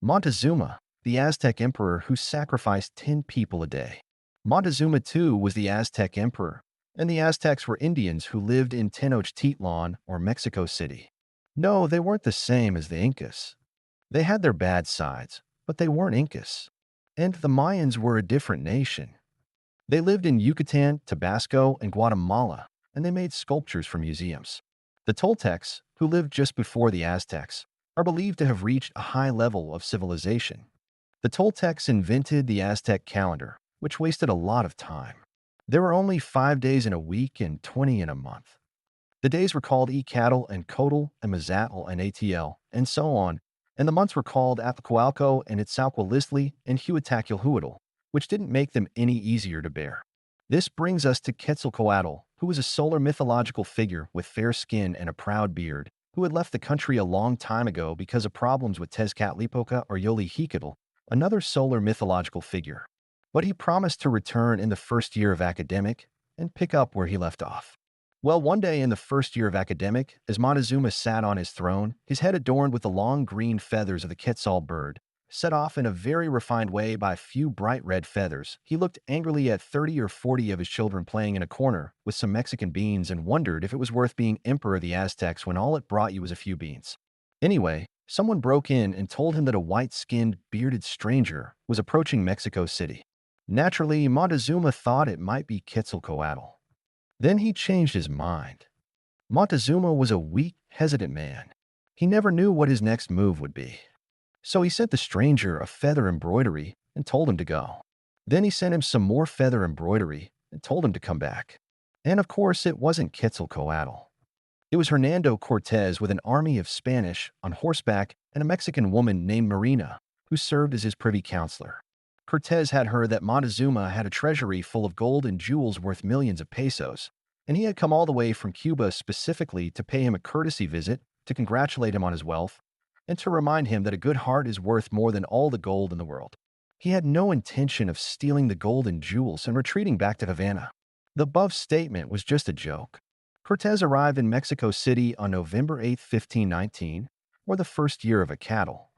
Montezuma, the Aztec emperor who sacrificed 10 people a day. Montezuma II was the Aztec emperor, and the Aztecs were Indians who lived in Tenochtitlan or Mexico City. No, they weren't the same as the Incas. They had their bad sides, but they weren't Incas. And the Mayans were a different nation. They lived in Yucatan, Tabasco, and Guatemala, and they made sculptures for museums. The Toltecs, who lived just before the Aztecs, are believed to have reached a high level of civilization. The Toltecs invented the Aztec calendar, which wasted a lot of time. There were only 5 days in a week and 20 in a month. The days were called Ecatl and Cotl and Mazatl and Atl, and so on, and the months were called Atlacoalco and Itzalcoalistli and Huataculhuatl, which didn't make them any easier to bear. This brings us to Quetzalcoatl, who was a solar mythological figure with fair skin and a proud beard, who had left the country a long time ago because of problems with Tezcatlipoca or Yoli-Hecatl, another solar mythological figure. But he promised to return in the first year of academic and pick up where he left off. Well, one day in the first year of academic, as Montezuma sat on his throne, his head adorned with the long green feathers of the Quetzal bird, set off in a very refined way by a few bright red feathers, he looked angrily at 30 or 40 of his children playing in a corner with some Mexican beans and wondered if it was worth being emperor of the Aztecs when all it brought you was a few beans. Anyway, someone broke in and told him that a white-skinned, bearded stranger was approaching Mexico City. Naturally, Montezuma thought it might be Quetzalcoatl. Then he changed his mind. Montezuma was a weak, hesitant man. He never knew what his next move would be. So he sent the stranger a feather embroidery and told him to go. Then he sent him some more feather embroidery and told him to come back. And of course, it wasn't Quetzalcoatl. It was Hernando Cortez with an army of Spanish on horseback and a Mexican woman named Marina, who served as his privy counselor. Cortez had heard that Montezuma had a treasury full of gold and jewels worth millions of pesos, and he had come all the way from Cuba specifically to pay him a courtesy visit, to congratulate him on his wealth, and to remind him that a good heart is worth more than all the gold in the world. He had no intention of stealing the gold and jewels and retreating back to Havana. The above statement was just a joke. Cortez arrived in Mexico City on November 8, 1519, or the first year of a cattle.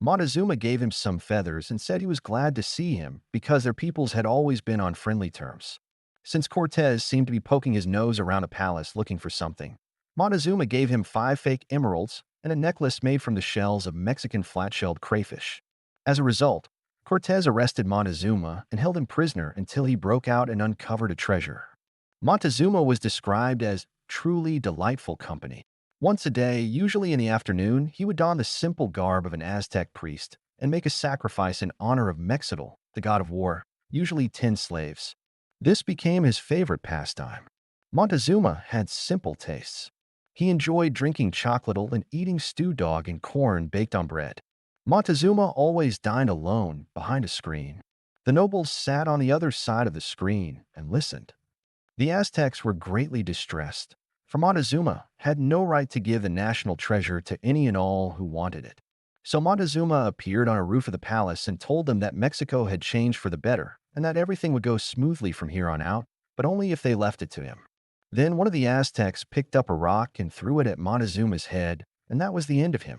Montezuma gave him some feathers and said he was glad to see him because their peoples had always been on friendly terms. Since Cortez seemed to be poking his nose around a palace looking for something, Montezuma gave him 5 fake emeralds and a necklace made from the shells of Mexican flat-shelled crayfish. As a result, Cortez arrested Montezuma and held him prisoner until he broke out and uncovered a treasure. Montezuma was described as truly delightful company. Once a day, usually in the afternoon, he would don the simple garb of an Aztec priest and make a sacrifice in honor of Mexitl, the god of war, usually 10 slaves. This became his favorite pastime. Montezuma had simple tastes. He enjoyed drinking chocolatl and eating stew dog and corn baked on bread. Montezuma always dined alone behind a screen. The nobles sat on the other side of the screen and listened. The Aztecs were greatly distressed, for Montezuma had no right to give the national treasure to any and all who wanted it. So Montezuma appeared on a roof of the palace and told them that Mexico had changed for the better and that everything would go smoothly from here on out, but only if they left it to him. Then one of the Aztecs picked up a rock and threw it at Montezuma's head, and that was the end of him.